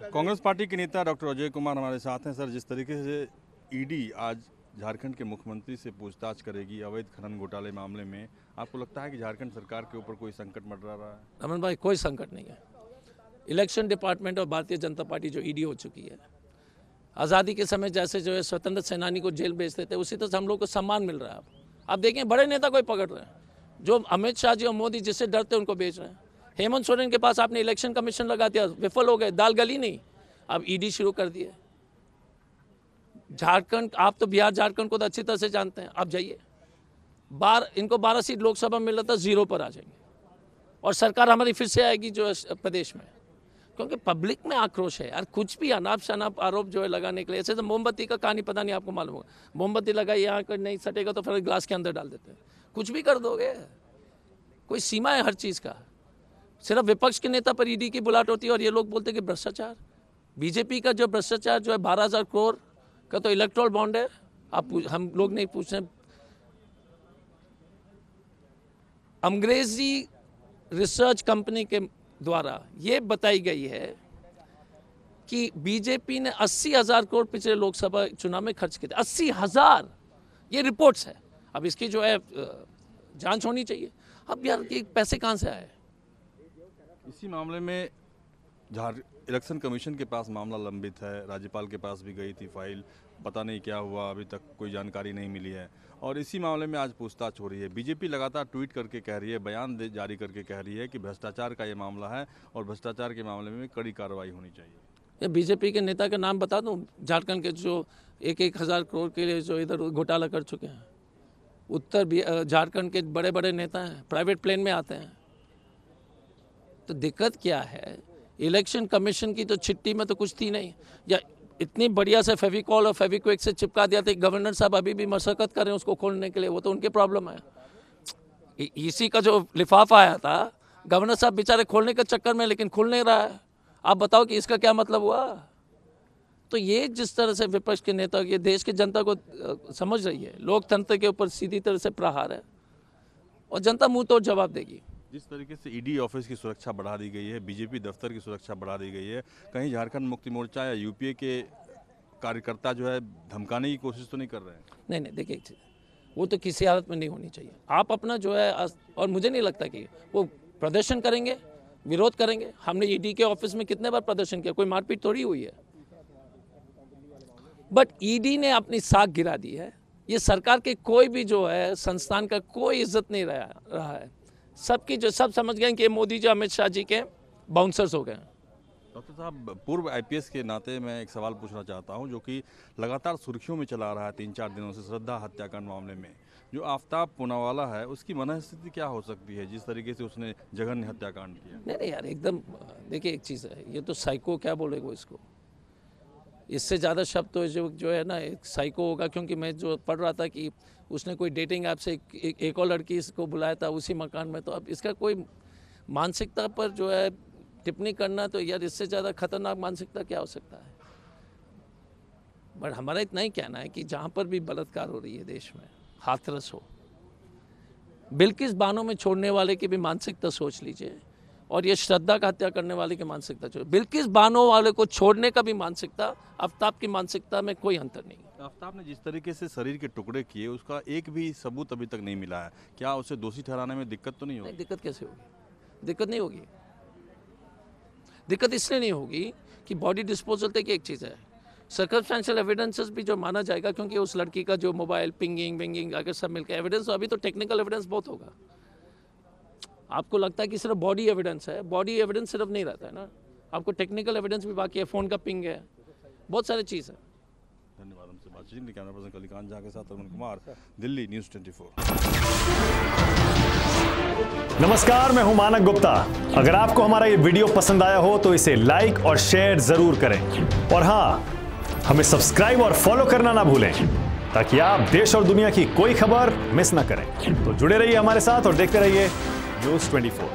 Congress party के नेता doctor Ajay Kumar हमारे साथ हैं। सर, जिस तरीके से ईडी आज झारखंड के मुख्यमंत्री से पूछताछ करेगी अवैध खनन घोटाले मामले में, आपको लगता है कि झारखंड सरकार के ऊपर कोई संकट मंडरा रहा है? अमन भाई, कोई संकट नहीं है। इलेक्शन डिपार्टमेंट और भारतीय जनता पार्टी जो ईडी हो चुकी है, आज़ादी के समय जैसे जो है स्वतंत्र सेनानी को जेल भेजते थे, उसी तरह से हम लोग को सम्मान मिल रहा है। अब देखें, बड़े नेता कोई पकड़ रहे हैं, जो अमित शाह जी और मोदी जिससे डरते उनको भेज रहे हैं। हेमंत सोरेन के पास आपने इलेक्शन कमीशन लगा दिया, विफल हो गए, दाल गली नहीं, अब ईडी शुरू कर दिए। झारखंड, आप तो बिहार झारखंड को तो अच्छी तरह से जानते हैं। आप जाइए, इनको 12 सीट लोकसभा में मिल रहा था, 0 पर आ जाएंगे और सरकार हमारी फिर से आएगी जो प्रदेश में, क्योंकि पब्लिक में आक्रोश है यार। कुछ भी अनाप शनाप आरोप जो है लगाने के लिए, ऐसे तो मोमबत्ती का कहानी पता नहीं आपको मालूम होगा, मोमबत्ती लगाई यहाँ कर नहीं सटेगा तो फिर ग्लास के अंदर डाल देते हैं। कुछ भी कर दोगे, कोई सीमा है हर चीज़ का। सिर्फ विपक्ष के नेता पर ईडी की बुलाहट होती है और ये लोग बोलते हैं कि भ्रष्टाचार। बीजेपी का जो भ्रष्टाचार जो है 12,000 करोड़ का तो इलेक्ट्रल बॉन्ड है। हम लोग नहीं पूछ रहे। अंग्रेजी रिसर्च कंपनी के द्वारा ये बताई गई है कि बीजेपी ने 80,000 करोड़ पिछले लोकसभा चुनाव में खर्च किए थे। 80,000, ये रिपोर्ट्स है। अब इसकी जो है जांच होनी चाहिए। अब यार ये पैसे कहाँ से आए? इसी मामले में इलेक्शन कमीशन के पास मामला लंबित है, राज्यपाल के पास भी गई थी फाइल, पता नहीं क्या हुआ, अभी तक कोई जानकारी नहीं मिली है। और इसी मामले में आज पूछताछ हो रही है। बीजेपी लगातार ट्वीट करके कह रही है, बयान जारी करके कह रही है कि भ्रष्टाचार का ये मामला है और भ्रष्टाचार के मामले में कड़ी कार्रवाई होनी चाहिए। ये बीजेपी के नेता का नाम बता दूं, झारखंड के जो 1,000 करोड़ के लिए जो इधर घोटाला कर चुके हैं। उत्तर झारखंड के बड़े बड़े नेता हैं, प्राइवेट प्लेन में आते हैं। तो दिक्कत क्या है? इलेक्शन कमीशन की तो चिट्ठी में तो कुछ थी नहीं, या इतनी बढ़िया से फेविकॉल और फेविक्विक से चिपका दिया था। गवर्नर साहब अभी भी मशक्कत कर रहे हैं उसको खोलने के लिए, वो तो उनकी प्रॉब्लम है। इसी का जो लिफाफा आया था, गवर्नर साहब बेचारे खोलने के चक्कर में, लेकिन खुल नहीं रहा है। आप बताओ कि इसका क्या मतलब हुआ? तो ये जिस तरह से विपक्ष के नेता ये देश की जनता को समझ रही है, लोकतंत्र के ऊपर सीधी तरह से प्रहार है और जनता मुंह तोड़ जवाब देगी। जिस तरीके से ईडी ऑफिस की सुरक्षा बढ़ा दी गई है, बीजेपी दफ्तर की सुरक्षा बढ़ा दी गई है, कहीं झारखंड मुक्ति मोर्चा या यूपीए के कार्यकर्ता जो है धमकाने की कोशिश तो नहीं कर रहे हैं? नहीं, देखिए, वो तो किसी हालत में नहीं होनी चाहिए। आप अपना जो है, और मुझे नहीं लगता कि वो प्रदर्शन करेंगे, विरोध करेंगे। हमने ईडी के ऑफिस में कितने बार प्रदर्शन किया, कोई मारपीट थोड़ी हुई है। बट ईडी ने अपनी साख गिरा दी है। ये सरकार के कोई भी जो है संस्थान का कोई इज्जत नहीं रहा है। सबकी जो सब समझ गए कि मोदी जी अमित शाह जी के बाउंसर्स हो गए हैं। डॉक्टर साहब, पूर्व आईपीएस के नाते मैं एक सवाल पूछना चाहता हूं, जो कि लगातार सुर्खियों में चला रहा है 3-4 दिनों से, श्रद्धा हत्याकांड मामले में। जो आफ्ताब पूनावाला है, उसकी मनःस्थिति क्या हो सकती है जिस तरीके से उसने जघन्य हत्याकांड किया? नहीं यार, एकदम देखिए, एक चीज़ है, ये तो साइको क्या बोलेगा इसको, इससे ज़्यादा शब्द तो जो है ना, एक साइको होगा। क्योंकि मैं जो पढ़ रहा था कि उसने कोई डेटिंग ऐप से एक और लड़की इसको बुलाया था उसी मकान में। तो अब इसका कोई मानसिकता पर जो है टिप्पणी करना, तो यार इससे ज़्यादा खतरनाक मानसिकता क्या हो सकता है? बट हमारा इतना ही कहना है कि जहाँ पर भी बलात्कार हो रही है देश में, हाथरस हो, बिल्किस बानो में छोड़ने वाले की भी मानसिकता सोच लीजिए, और ये श्रद्धा का हत्या करने वाले की मानसिकता छोड़, बिल्किस बानो वाले को छोड़ने का भी मानसिकता, आफ्ताब की मानसिकता में कोई अंतर नहीं। आफ्ताब ने जिस तरीके से शरीर के टुकड़े किए, उसका एक भी सबूत अभी तक नहीं मिला है। क्या उसे दोषी ठहराने में दिक्कत तो नहीं होगी? दिक्कत कैसे होगी? दिक्कत नहीं होगी। दिक्कत इसलिए नहीं होगी कि बॉडी डिस्पोजल तक एक चीज़ है, सर्कमस्टेंशियल एविडेंसेस भी जो माना जाएगा, क्योंकि उस लड़की का जो मोबाइल पिंगिंग अगर सब मिलकर एविडेंस, अभी तो टेक्निकल एविडेंस बहुत होगा। आपको लगता है कि सिर्फ बॉडी एविडेंस है, बॉडी एविडेंस सिर्फ नहीं रहता है ना, आपको टेक्निकल एविडेंस भी बाकी है, फ़ोन का पिंग है, बहुत सारी चीज़ है। धन्यवाद हमसे बातचीत। कैमरा पर्सन कलिकांत झा के साथ अरुण कुमार, दिल्ली न्यूज़ 24। नमस्कार, मैं हूं मानक गुप्ता। अगर आपको हमारा ये वीडियो पसंद आया हो तो इसे लाइक और शेयर जरूर करें, और हाँ, हमें सब्सक्राइब और फॉलो करना ना भूलें, ताकि आप देश और दुनिया की कोई खबर मिस ना करें। तो जुड़े रहिए हमारे साथ और देखते रहिए न्यूज़ 24।